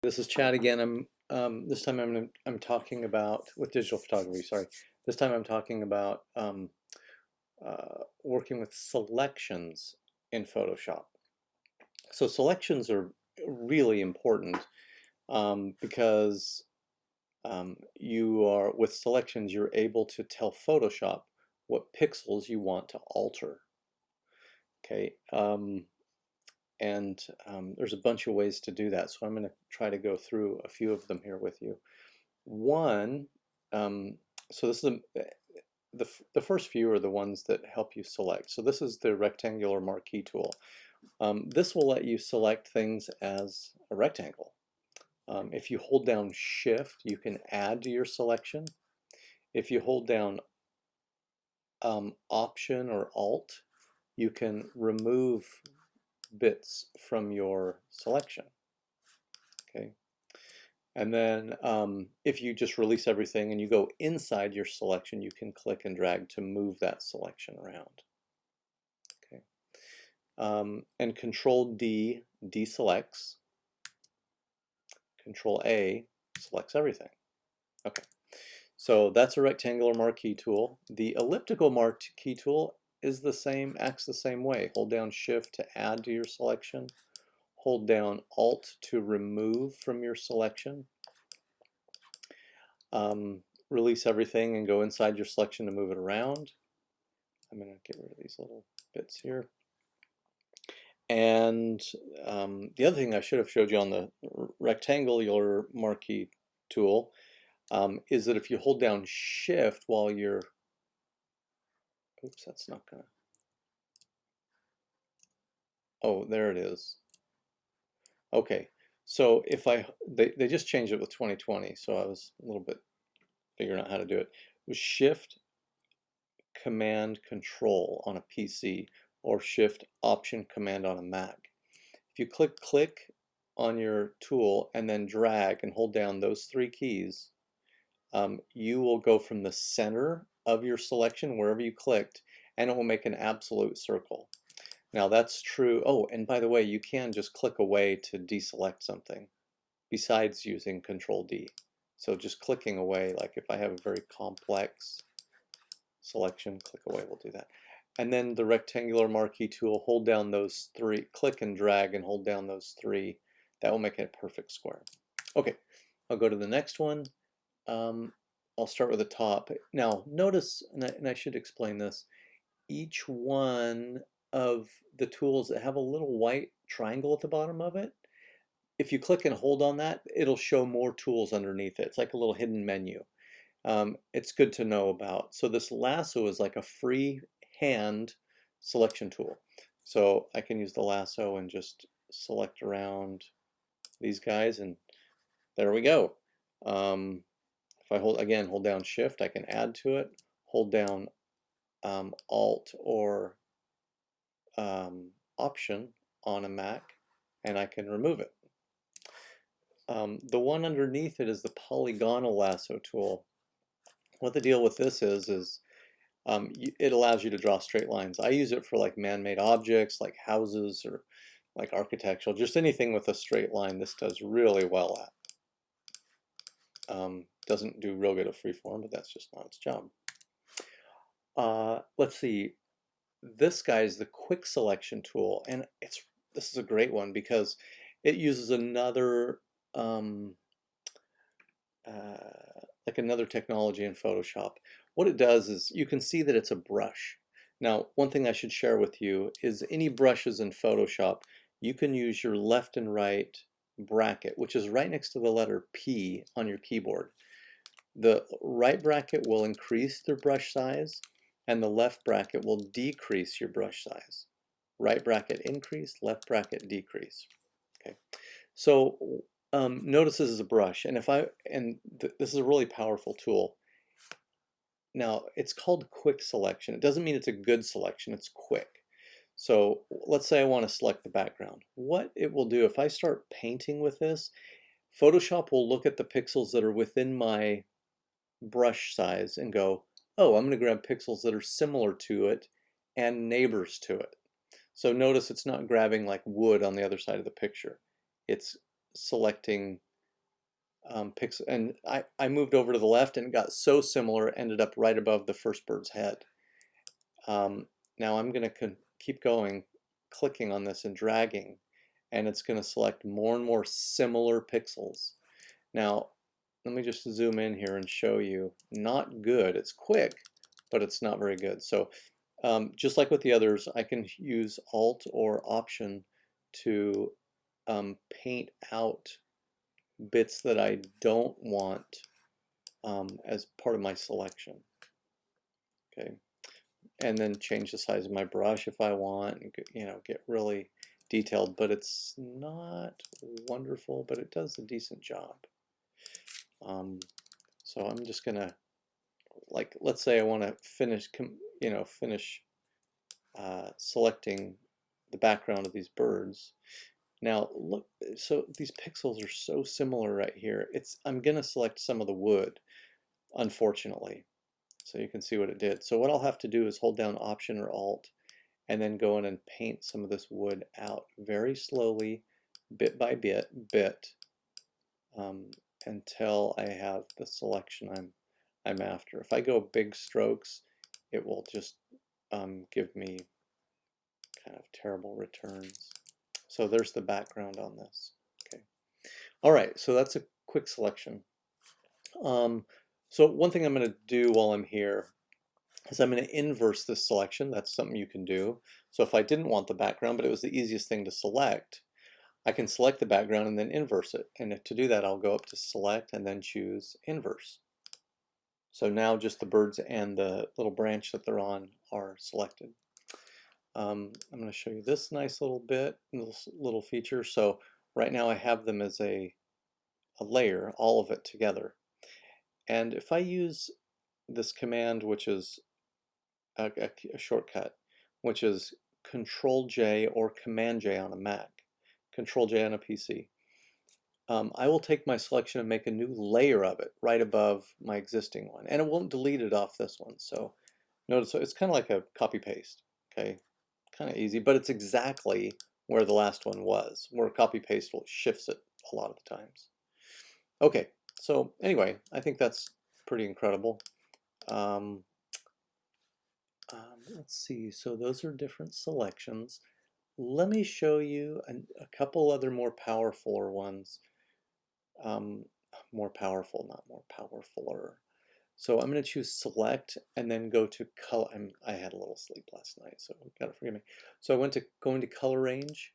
This is Chad again. This time I'm talking about with digital photography. Sorry, this time I'm talking about working with selections in Photoshop. So selections are really important because you are with selections you're able to tell Photoshop what pixels you want to alter. Okay. There's a bunch of ways to do that, so I'm going to try to go through a few of them here with you. One, so this is the first few are the ones that help you select. So this is the rectangular marquee tool. This will let you select things as a rectangle. If you hold down Shift, you can add to your selection. If you hold down Option or Alt, you can remove bits from your selection. Okay. And then if you just release everything and you go inside your selection, you can click and drag to move that selection around. Okay. And Control D deselects. Control A selects everything. Okay. So that's a rectangular marquee tool. The elliptical marquee tool is the same, acts the same way. Hold down Shift to add to your selection. Hold down Alt to remove from your selection. Release everything and go inside your selection to move it around. I'm going to get rid of these little bits here. And the other thing I should have showed you on the rectangular marquee tool is that if you hold down Shift while you're, oops, that's not gonna, oh, there it is. Okay, so if they just changed it with 2020, so I was a little bit figuring out how to do it. It was Shift Command Control on a PC or Shift Option Command on a Mac. If you click on your tool and then drag and hold down those three keys, you will go from the center of your selection wherever you clicked, and it will make an absolute circle. Now that's true. Oh, and by the way, you can just click away to deselect something besides using Control D. So just clicking away, like if I have a very complex selection, click away will do that. And then the rectangular marquee tool, hold down those three, click and drag and hold down those three. That will make it a perfect square. Okay, I'll go to the next one. I'll start with the top. Now notice, and I should explain this, each one of the tools that have a little white triangle at the bottom of it, if you click and hold on that, it'll show more tools underneath it. It's like a little hidden menu. It's good to know about. So this lasso is like a free hand selection tool. So I can use the lasso and just select around these guys, and there we go. If I hold down Shift, I can add to it. Hold down Alt or Option on a Mac, and I can remove it. The one underneath it is the polygonal lasso tool. What the deal with this is it allows you to draw straight lines. I use it for like man-made objects like houses or like architectural, just anything with a straight line. This does really well at. Doesn't do real good at freeform, but that's just not its job. Let's see. This guy is the quick selection tool, and this is a great one because it uses another like another technology in Photoshop. What it does is you can see that it's a brush. Now, one thing I should share with you is any brushes in Photoshop, you can use your left and right bracket, which is right next to the letter P on your keyboard. The right bracket will increase the brush size, and the left bracket will decrease your brush size. Right bracket increase, left bracket decrease. Okay, so notice this is a brush, and this is a really powerful tool. Now it's called quick selection. It doesn't mean it's a good selection, it's quick. So let's say I want to select the background. What it will do, if I start painting with this, Photoshop will look at the pixels that are within my brush size and go, oh, I'm going to grab pixels that are similar to it and neighbors to it. So notice it's not grabbing like wood on the other side of the picture. It's selecting pixel, and I moved over to the left and it got so similar, it ended up right above the first bird's head. Now I'm going to keep going, clicking on this and dragging, and it's going to select more and more similar pixels. Now, let me just zoom in here and show you. Not good. It's quick, but it's not very good. So just like with the others, I can use Alt or Option to paint out bits that I don't want as part of my selection. Okay, and then change the size of my brush if I want, and get really detailed. But it's not wonderful, but it does a decent job. So I'm just gonna, like, let's say I want to finish, selecting the background of these birds. Now look, so these pixels are so similar right here. I'm gonna select some of the wood, unfortunately. So you can see what it did. So what I'll have to do is hold down Option or Alt and then go in and paint some of this wood out very slowly, bit by bit, until I have the selection I'm after. If I go big strokes, it will just give me kind of terrible returns. So there's the background on this. Okay. All right, so that's a quick selection. So one thing I'm going to do while I'm here is I'm going to inverse this selection. That's something you can do. So if I didn't want the background, but it was the easiest thing to select, I can select the background and then inverse it. And to do that, I'll go up to Select and then choose Inverse. So now just the birds and the little branch that they're on are selected. I'm going to show you this nice little bit, this little feature. So right now I have them as a layer, all of it together. And if I use this command, which is a shortcut, which is Control J or Command J on a Mac, Control J on a PC, I will take my selection and make a new layer of it right above my existing one, and it won't delete it off this one. So notice, so it's kind of like a copy paste. Okay, kind of easy, but it's exactly where the last one was, where copy paste shifts it a lot of the times. Okay, so anyway, I think that's pretty incredible. Let's see, so those are different selections. Let me show you a couple other more powerful ones. More powerful, not more powerfuler. So I'm going to choose Select and then go to Color. I had a little sleep last night, so you gotta forgive me. So I went to go into Color Range,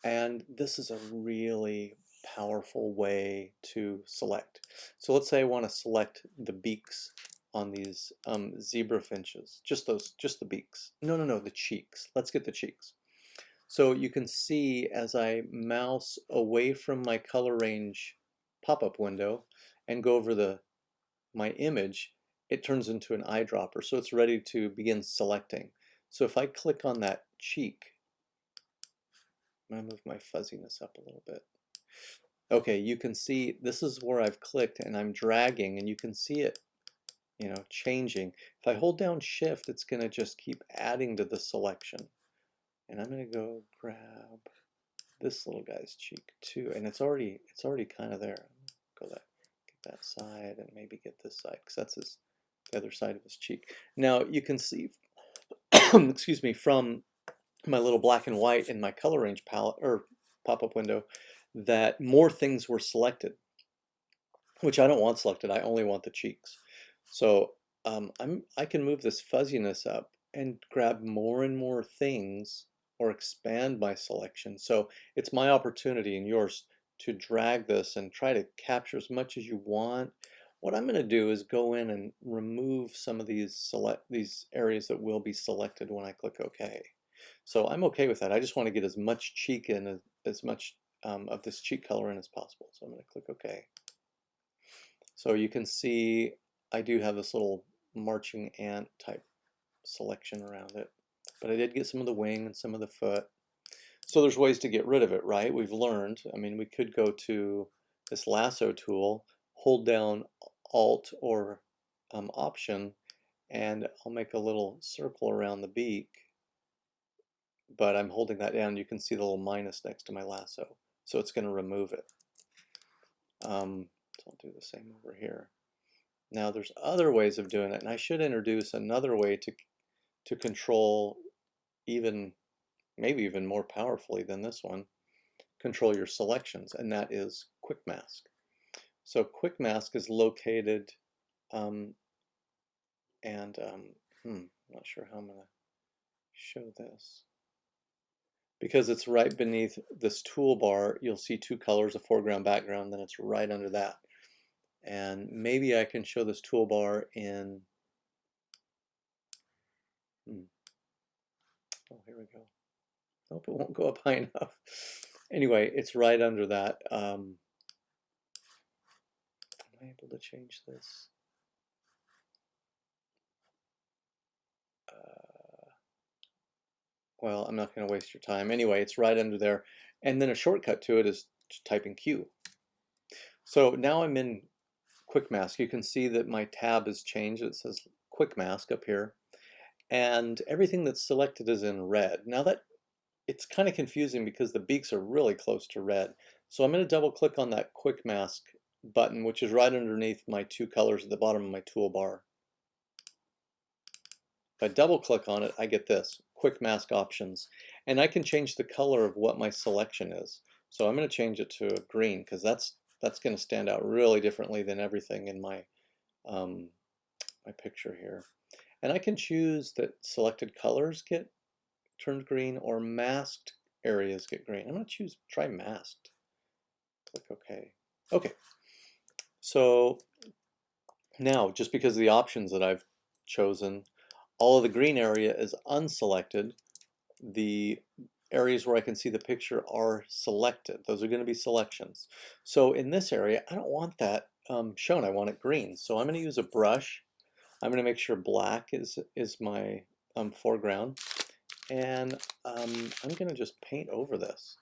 and this is a really powerful way to select. So let's say I want to select the beaks on these zebra finches, just the beaks. No, the cheeks. Let's get the cheeks. So you can see as I mouse away from my color range pop-up window and go over my image, it turns into an eyedropper. So it's ready to begin selecting. So if I click on that cheek, I'm going to move my fuzziness up a little bit. Okay, you can see this is where I've clicked and I'm dragging, and you can see it, changing. If I hold down Shift, it's going to just keep adding to the selection. And I'm going to go grab this little guy's cheek too, and it's already kind of there. Go get that side and maybe get this side, because that's the other side of his cheek. Now you can see, excuse me, from my little black and white in my color range palette or pop-up window, that more things were selected, which I don't want selected. I only want the cheeks. So I can move this fuzziness up and grab more and more things or expand my selection. So it's my opportunity and yours to drag this and try to capture as much as you want. What I'm going to do is go in and remove some of these areas that will be selected when I click OK. So I'm okay with that. I just want to get as much cheek in, as much of this cheek color in as possible. So I'm going to click OK. So you can see I do have this little marching ant type selection around it, but I did get some of the wing and some of the foot. So there's ways to get rid of it, right? We've learned. I mean, we could go to this lasso tool, hold down Alt or Option, and I'll make a little circle around the beak, but I'm holding that down. You can see the little minus next to my lasso, so it's going to remove it. So I'll do the same over here. Now there's other ways of doing it, and I should introduce another way to control even, maybe even more powerfully than this one, control your selections, and that is quick mask. So quick mask is located, not sure how I'm going to show this. Because it's right beneath this toolbar, you'll see two colors, a foreground, background, then it's right under that. And maybe I can show this toolbar in, oh, here we go. Nope, it won't go up high enough. Anyway, it's right under that. Am I able to change this? Well, I'm not going to waste your time. Anyway, it's right under there. And then a shortcut to it is typing Q. So now I'm in Quick Mask. You can see that my tab has changed. It says Quick Mask up here. And everything that's selected is in red. Now that it's kind of confusing because the beaks are really close to red. So I'm going to double click on that Quick Mask button, which is right underneath my two colors at the bottom of my toolbar. If I double click on it, I get this, Quick Mask Options. And I can change the color of what my selection is. So I'm going to change it to green because that's going to stand out really differently than everything in my, my picture here. And I can choose that selected colors get turned green or masked areas get green. I'm going to try masked. Click OK. Okay. So now, just because of the options that I've chosen, all of the green area is unselected. The areas where I can see the picture are selected. Those are going to be selections. So in this area, I don't want that shown. I want it green. So I'm going to use a brush. I'm going to make sure black is my foreground. And I'm going to just paint over this.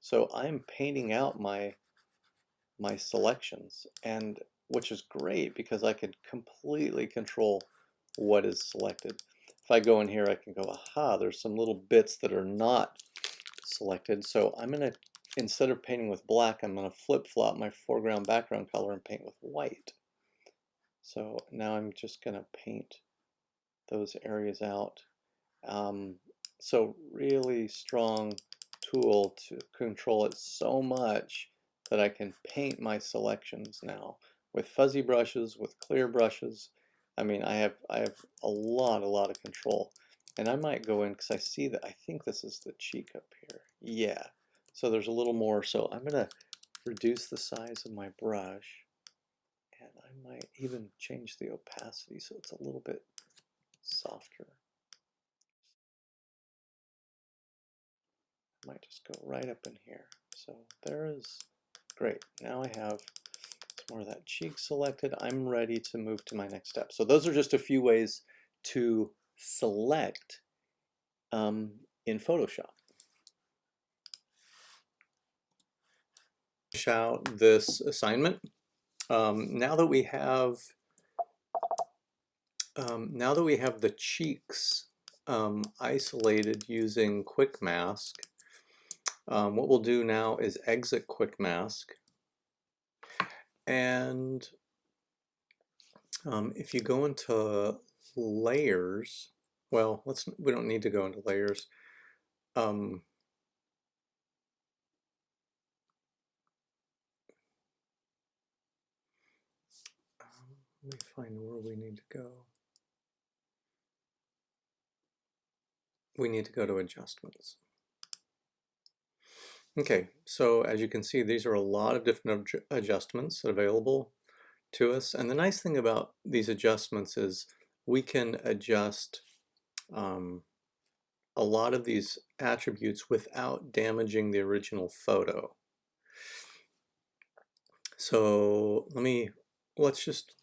So I'm painting out my selections, and which is great because I can completely control what is selected. If I go in here, I can go, aha, there's some little bits that are not selected. So I'm going to, instead of painting with black, I'm going to flip-flop my foreground background color and paint with white. So now I'm just going to paint those areas out. So really strong tool to control it so much that I can paint my selections now with fuzzy brushes, with clear brushes. I mean, I have a lot of control. And I might go in because I see that, I think this is the cheek up here. Yeah, so there's a little more. So I'm gonna reduce the size of my brush, and I might even change the opacity so it's a little bit softer. I might just go right up in here. So there is, great. Now I have more of that cheek selected. I'm ready to move to my next step. So those are just a few ways to select in Photoshop. Finish out this assignment. Now that we have the cheeks isolated using Quick Mask, what we'll do now is exit Quick Mask. And if you go into layers, well, we don't need to go into layers. Let me find where we need to go. We need to go to adjustments. Okay, so as you can see, these are a lot of different adjustments available to us. And the nice thing about these adjustments is we can adjust a lot of these attributes without damaging the original photo. So let's just,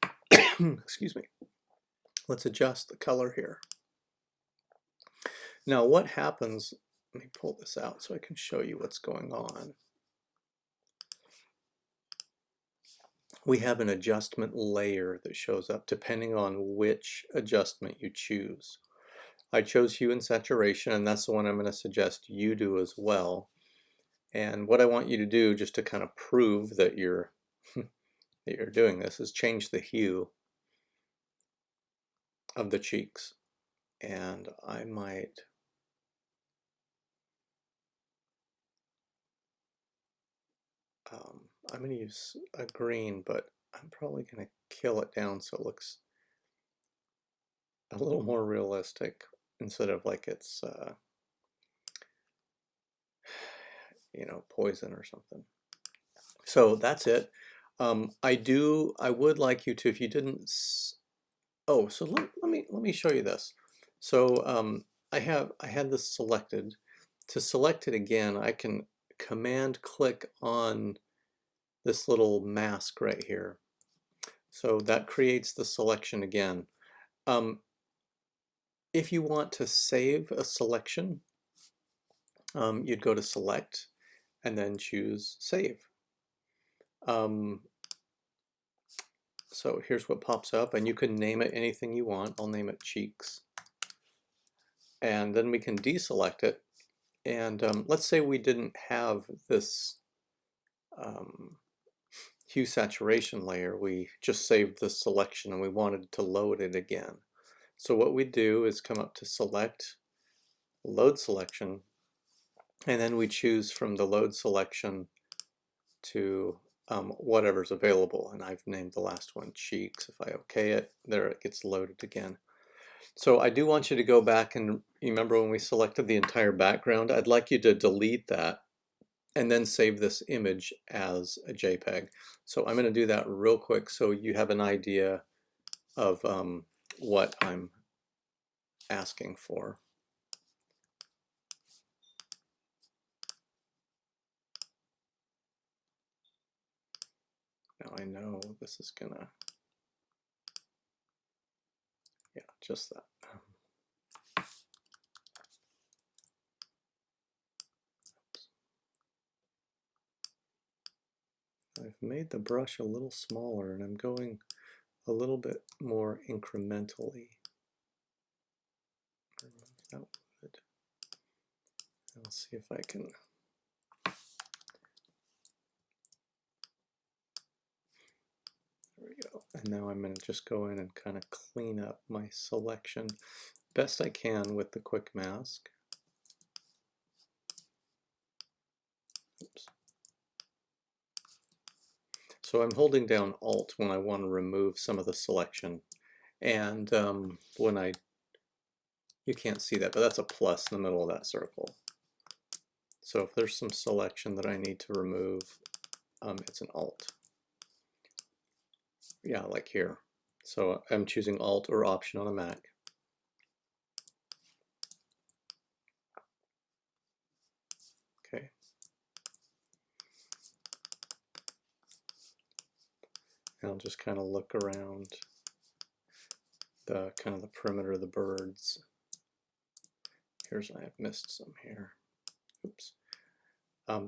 excuse me, let's adjust the color here. Now what happens, let me pull this out so I can show you what's going on. We have an adjustment layer that shows up depending on which adjustment you choose. I chose hue and saturation, and that's the one I'm going to suggest you do as well. And what I want you to do, just to kind of prove that you're that you're doing this is change the hue of the cheeks. And I might I'm going to use a green, but I'm probably going to kill it down so it looks a little more realistic instead of like it's you know, poison or something. So that's it. I would like you to, if you didn't, oh, so let me show you this. So I had this selected. To select it again, I can command click on this little mask right here. So that creates the selection again. If you want to save a selection, you'd go to select and then choose save. So here's what pops up, and you can name it anything you want. I'll name it cheeks. And then we can deselect it. And let's say we didn't have this hue saturation layer. We just saved the selection and we wanted to load it again. So what we do is come up to select, load selection, and then we choose from the load selection to whatever's available. And I've named the last one cheeks. If I OK it, there it gets loaded again. So I do want you to go back and remember when we selected the entire background, I'd like you to delete that and then save this image as a JPEG. So I'm going to do that real quick so you have an idea of what I'm asking for. Now I know this is gonna, yeah, just that. I've made the brush a little smaller and I'm going a little bit more incrementally. Remove that wood. I'll see if I can. There we go. And now I'm going to just go in and kind of clean up my selection best I can with the quick mask. Oops. So I'm holding down Alt when I want to remove some of the selection. And when you can't see that, but that's a plus in the middle of that circle. So if there's some selection that I need to remove, it's an Alt. Yeah, like here. So I'm choosing Alt or Option on a Mac. Okay. And I'll just kind of look around the kind of the perimeter of the birds. Here's, I have missed some here. Oops.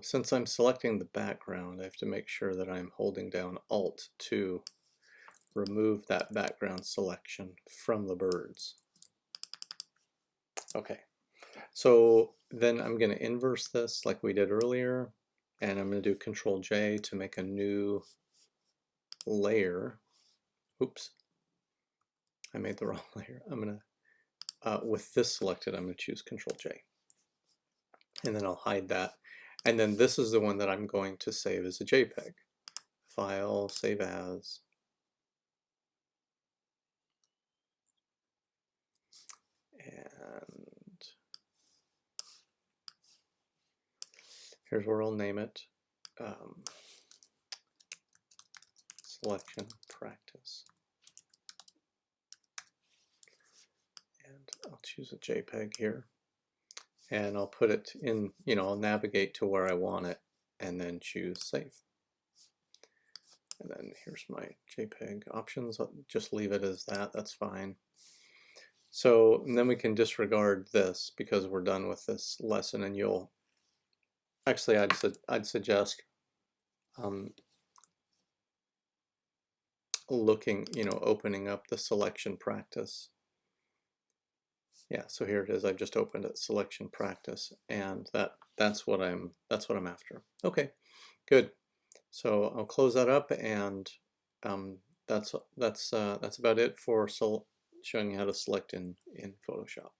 Since I'm selecting the background, I have to make sure that I'm holding down Alt to remove that background selection from the birds. Okay, so then I'm going to inverse this like we did earlier, and I'm going to do Control J to make a new layer. Oops, I made the wrong layer. I'm going to, with this selected, I'm going to choose Control J. And then I'll hide that. And then this is the one that I'm going to save as a JPEG. File, save as. And here's where I'll name it. Selection practice. And I'll choose a JPEG here. And I'll put it in, you know, I'll navigate to where I want it and then choose save. And then here's my JPEG options. I'll just leave it as that, that's fine. So and then we can disregard this because we're done with this lesson, and you'll, actually I'd suggest looking, you know, opening up the selection practice. Yeah, so here it is. I've just opened it, selection practice, and that's what I'm after. Okay, good. So I'll close that up, and that's about it for showing you how to select in Photoshop.